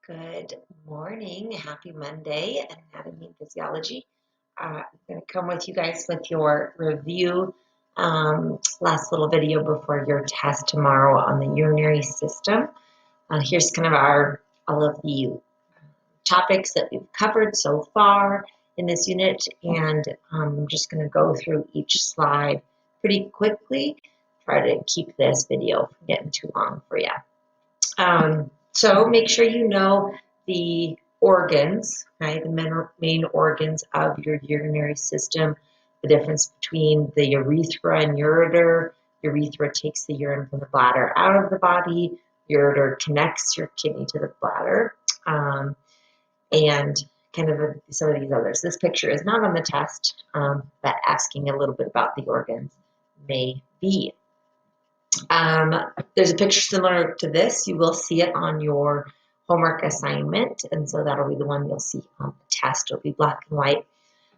Good morning. Happy Monday, Anatomy and Physiology. I'm going to come with you guys with your review, last little video before your test tomorrow on the urinary system. Here's kind of all of the topics that we've covered so far in this unit, and I'm just going to go through each slide pretty quickly. Try to keep this video from getting too long for you. So make sure you know the organs, right? The main organs of your urinary system, the difference between the urethra and ureter. Urethra takes the urine from the bladder out of the body. Ureter connects your kidney to the bladder. And kind of some of these others. This picture is not on the test, but asking a little bit about the organs may be. There's a picture similar to this. You will see it on your homework assignment, and so that'll be the one you'll see on the test. It'll be black and white.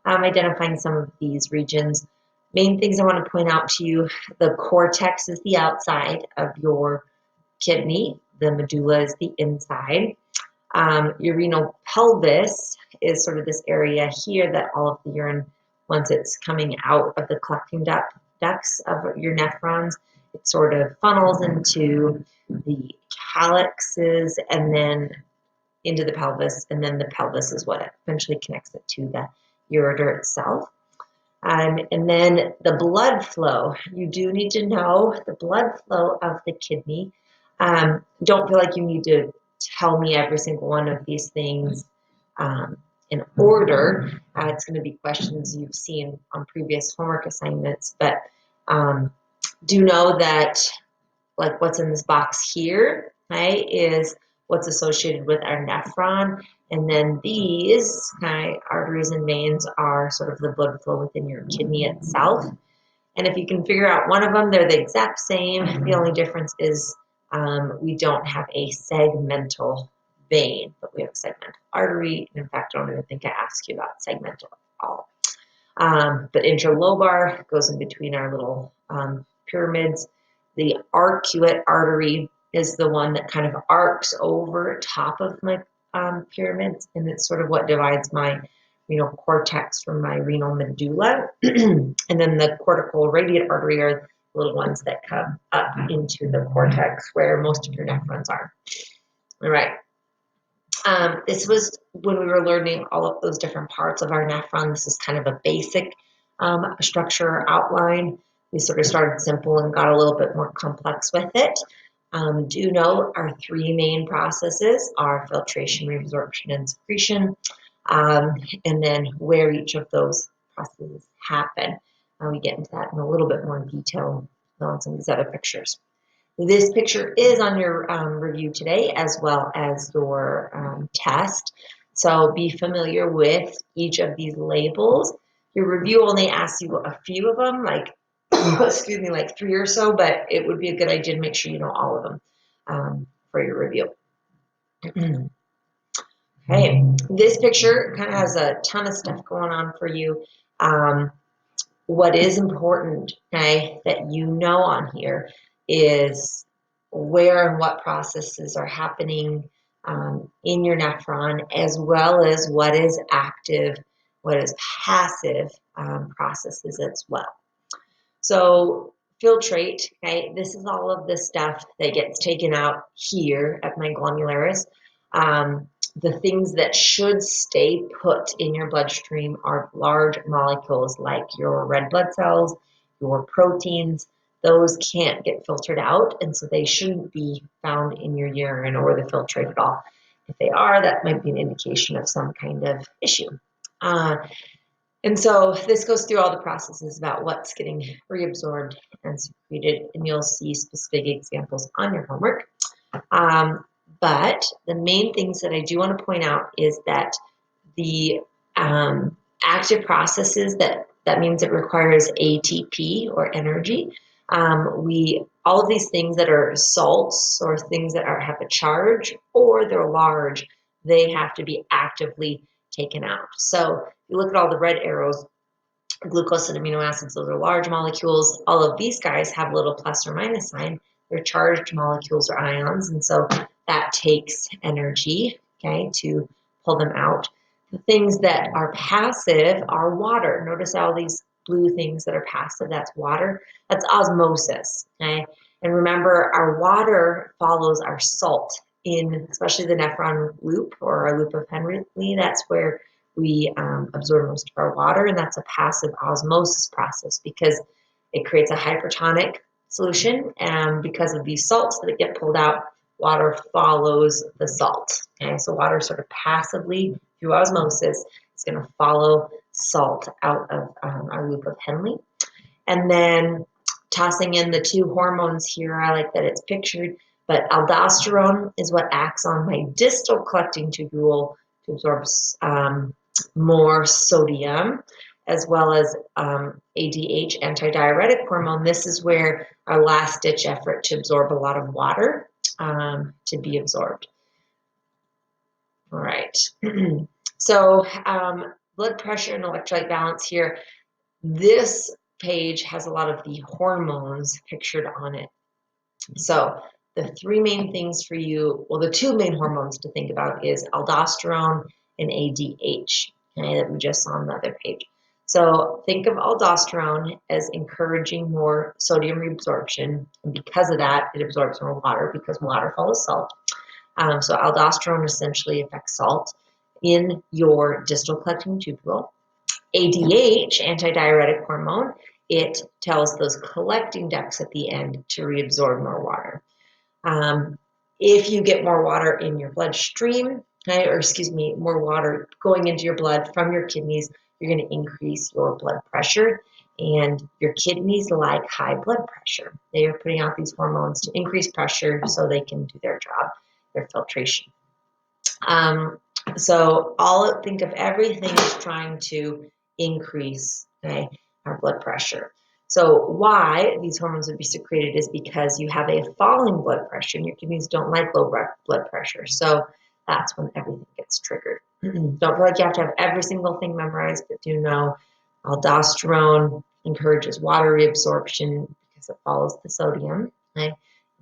Identifying some of these regions. Main things I want to point out to you, the cortex is the outside of your kidney. The medulla is the inside. Your renal pelvis is sort of this area here that all of the urine, once it's coming out of the collecting ducts of your nephrons, it sort of funnels into the calyxes and then into the pelvis, and then the pelvis is what eventually connects it to the ureter itself. And then the blood flow. You do need to know the blood flow of the kidney. Don't feel like you need to tell me every single one of these things in order. It's going to be questions you've seen on previous homework assignments, but do know that like what's in this box here, right, is what's associated with our nephron. And then these arteries and veins are sort of the blood flow within your kidney itself. And if you can figure out one of them, they're the exact same. The only difference is we don't have a segmental vein, but we have a segmental artery. And in fact, I don't even think I asked you about segmental at all. But interlobar goes in between our little pyramids. The arcuate artery is the one that kind of arcs over top of my pyramids, and it's sort of what divides my renal cortex from my renal medulla. And then the cortical radiate artery are the little ones that come up into the cortex where most of your nephrons are. All right. This was when we were learning all of those different parts of our nephron. This is kind of a basic structure outline. We sort of started simple and got a little bit more complex with it. Do know our three main processes are filtration, reabsorption, and secretion, and then where each of those processes happen. We get into that in a little bit more detail on some of these other pictures. This picture is on your review today as well as your test. So be familiar with each of these labels. Your review only asks you a few of them, like, excuse me, like 3 or so, but it would be a good idea to make sure you know all of them for your review. Okay, this picture kind of has a ton of stuff going on for you. What is important, okay, that you know on here is where and what processes are happening in your nephron, as well as what is active, what is passive processes as well. So filtrate, okay, this is all of the stuff that gets taken out here at my glomeralis. The things that should stay put in your bloodstream are large molecules like your red blood cells, your proteins. Those can't get filtered out, and so they shouldn't be found in your urine or the filtrate at all. If they are, that might be an indication of some kind of issue. And so this goes through all the processes about what's getting reabsorbed and secreted, and you'll see specific examples on your homework. But the main things that I do want to point out is that the active processes, that means it requires ATP or energy. All of these things that are salts or things that have a charge or they're large, they have to be actively taken out. So you look at all the red arrows, glucose and amino acids, those are large molecules. All of these guys have a little plus or minus sign. They're charged molecules or ions, and so that takes energy. okay, to pull them out. The things that are passive are water. Notice all these blue things that are passive, that's water. That's osmosis, okay? And remember, our water follows our salt in, especially the nephron loop or our loop of Henle. That's where we absorb most of our water, and that's a passive osmosis process because it creates a hypertonic solution, and because of these salts that get pulled out, water follows the salt. Okay, so water sort of passively through osmosis is going to follow salt out of our loop of Henle. And then tossing in the two hormones here, I like that it's pictured, but aldosterone is what acts on my distal collecting tubule to absorb more sodium, as well as ADH, antidiuretic hormone. This is where our last-ditch effort to absorb a lot of water to be absorbed. All right. So blood pressure and electrolyte balance here. This page has a lot of the hormones pictured on it. So the three main things for you, well, the two main hormones to think about is aldosterone and ADH, okay, that we just saw on the other page. So think of aldosterone as encouraging more sodium reabsorption, and because of that, it absorbs more water because water follows salt. So aldosterone essentially affects salt in your distal collecting tubule. ADH, antidiuretic hormone, it tells those collecting ducts at the end to reabsorb more water. If you get more water in your bloodstream, okay, or excuse me, more water going into your blood from your kidneys, you're going to increase your blood pressure. And your kidneys like high blood pressure. They are putting out these hormones to increase pressure so they can do their job, their filtration. So think of everything as trying to increase, okay, our blood pressure. So why these hormones would be secreted is because you have a falling blood pressure and your kidneys don't like low blood pressure. So that's when everything gets triggered. Don't feel like you have to have every single thing memorized, but do know aldosterone encourages water reabsorption because it follows the sodium. Okay?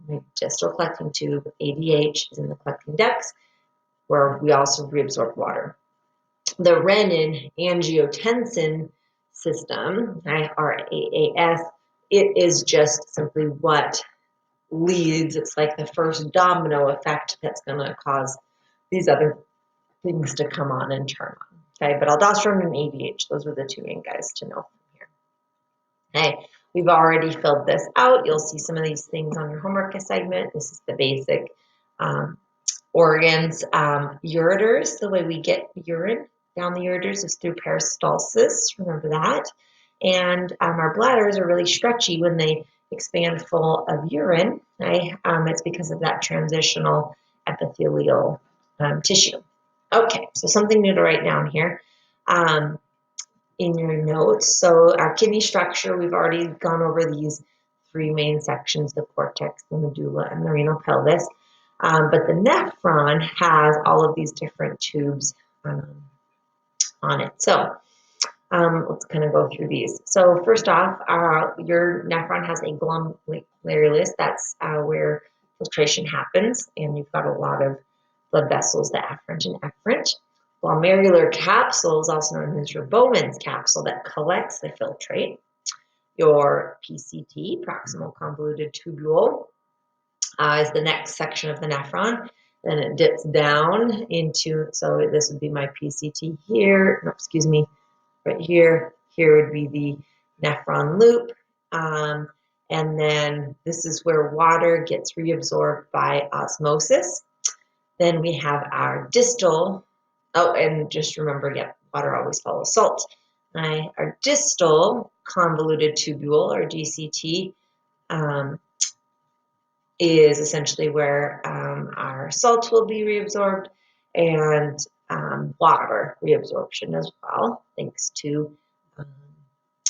The distal collecting tube, ADH, is in the collecting ducts, where we also reabsorb water. The renin-angiotensin system, RAAS, it is just simply what leads. It's like the first domino effect that's going to cause these other things to come on and turn on. Okay, but aldosterone and ADH, those are the two main guys to know from here. Okay, we've already filled this out. You'll see some of these things on your homework assignment. This is the basic organs. Ureters, the way we get urine down the ureters is through peristalsis. Remember that. And our bladders are really stretchy when they expand full of urine. Okay? It's because of that transitional epithelial tissue. Okay, so something new to write down here in your notes. So our kidney structure, we've already gone over these three main sections, the cortex, the medulla, and the renal pelvis. But the nephron has all of these different tubes on it. So let's kind of go through these. So first off, your nephron has a glomerulus. That's where filtration happens, and you've got a lot of blood vessels, the afferent and efferent. Glomerular capsule is also known as your Bowman's capsule that collects the filtrate. Your PCT, proximal convoluted tubule, is the next section of the nephron. Then it dips down into, so this would be my PCT here, no, excuse me, right here. Here would be the nephron loop. And then this is where water gets reabsorbed by osmosis. Then we have our distal, oh, and just remember, yeah, water always follows salt. Our distal convoluted tubule, or DCT, is essentially where our salt will be reabsorbed and water reabsorption as well, thanks to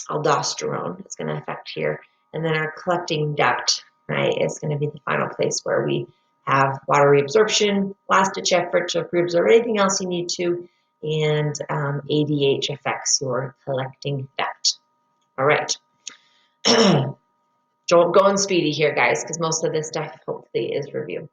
aldosterone. It's going to affect here. And then our collecting duct, right, is going to be the final place where we have water reabsorption, last-ditch effort to reabsorb anything else you need to, and ADH affects your collecting duct. All right. Don't go on speedy here, guys, because most of this stuff hopefully is review.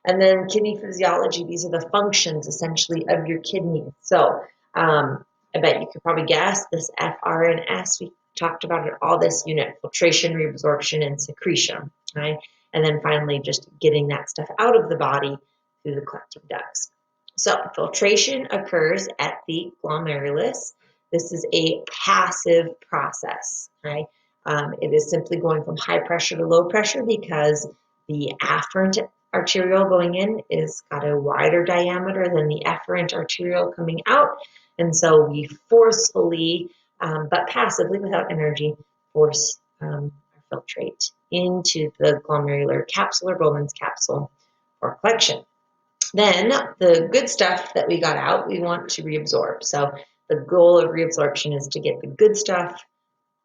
And then kidney physiology, these are the functions essentially of your kidneys. So I bet you could probably guess this F, R, and S. We talked about it, all this unit: filtration, reabsorption, and secretion, right? And then finally just getting that stuff out of the body through the collecting ducts. So filtration occurs at the glomerulus. This is a passive process, right? It is simply going from high pressure to low pressure because the afferent arteriole going in is got a wider diameter than the efferent arteriole coming out. And so we forcefully, but passively without energy, force our filtrate into the glomerular capsule or Bowman's capsule for collection. Then the good stuff that we got out, we want to reabsorb. So the goal of reabsorption is to get the good stuff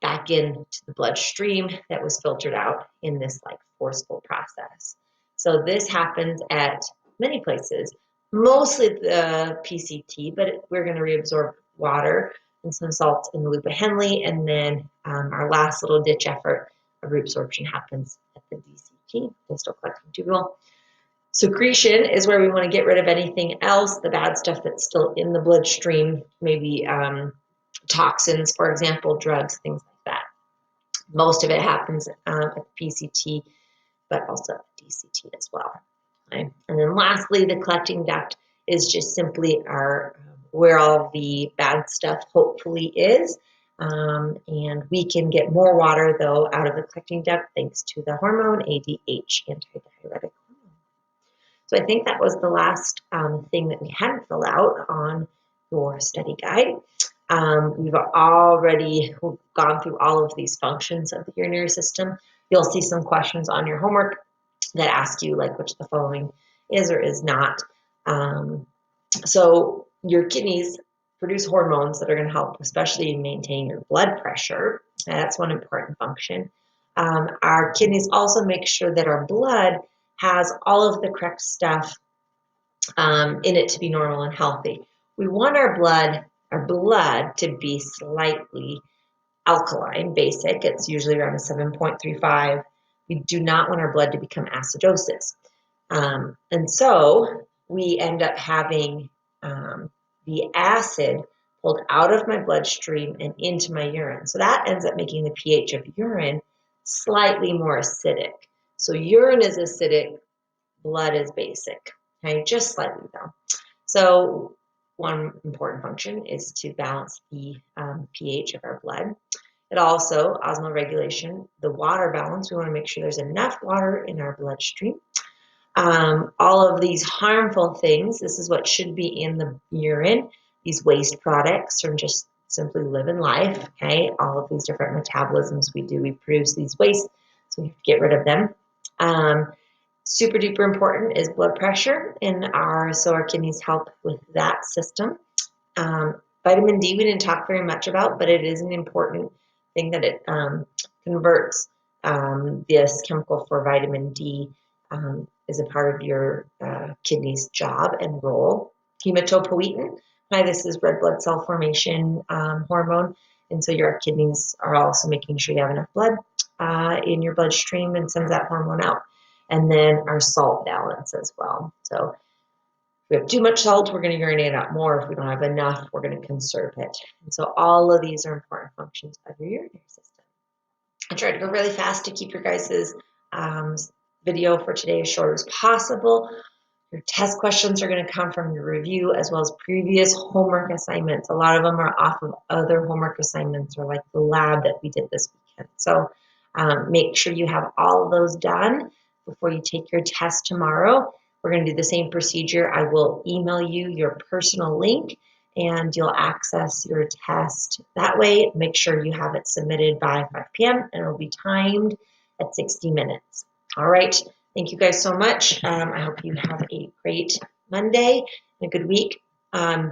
back into the bloodstream that was filtered out in this like forceful process. So this happens at many places, mostly the PCT, but we're going to reabsorb water and some salt in the loop of Henle, and then our last little ditch effort of reabsorption happens at the DCT, distal collecting tubule. Secretion is where we want to get rid of anything else, the bad stuff that's still in the bloodstream, maybe toxins, for example, drugs, things like that. Most of it happens at the PCT, but also at the DCT as well. Okay? And then lastly, the collecting duct is just simply our where all the bad stuff hopefully is. And we can get more water, though, out of the collecting duct thanks to the hormone ADH, antidiuretic hormone. So I think that was the last thing that we had to fill out on your study guide. We've already gone through all of these functions of the urinary system. You'll see some questions on your homework that ask you like which the following is or is not. So your kidneys produce hormones that are going to help, especially maintain your blood pressure. That's one important function. Our kidneys also make sure that our blood has all of the correct stuff in it to be normal and healthy. We want our blood to be slightly alkaline, basic. It's usually around a 7.35. We do not want our blood to become acidosis. And so we end up having the acid pulled out of my bloodstream and into my urine. So that ends up making the pH of urine slightly more acidic. So urine is acidic, blood is basic, okay, just slightly though. So one important function is to balance the pH of our blood. It also, osmoregulation, the water balance. We want to make sure there's enough water in our bloodstream. All of these harmful things, this is what should be in the urine, these waste products from just simply living life, okay? All of these different metabolisms we do, we produce these wastes, so we have to get rid of them. Super duper important is blood pressure so our kidneys help with that system. Vitamin D we didn't talk very much about, but it is an important thing that it converts this chemical for vitamin D is a part of your kidney's job and role. Hematopoietin, this is red blood cell formation hormone, and so your kidneys are also making sure you have enough blood in your bloodstream and sends that hormone out. And then our salt balance as well. So if we have too much salt, we're going to urinate out more. If we don't have enough, we're going to conserve it. And so all of these are important functions of your urinary system. I tried to go really fast to keep your guys' video for today as short as possible. Your test questions are going to come from your review as well as previous homework assignments. A lot of them are off of other homework assignments or like the lab that we did this weekend. So make sure you have all of those done before you take your test tomorrow. We're going to do the same procedure. I will email you your personal link and you'll access your test that way. Make sure you have it submitted by 5 p.m. and it'll be timed at 60 minutes. All right. Thank you guys so much. I hope you have a great Monday and a good week.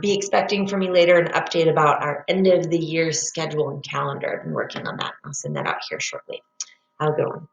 Be expecting from me later an update about our end of the year schedule and calendar. I've been working on that. I'll send that out here shortly. Have a good one.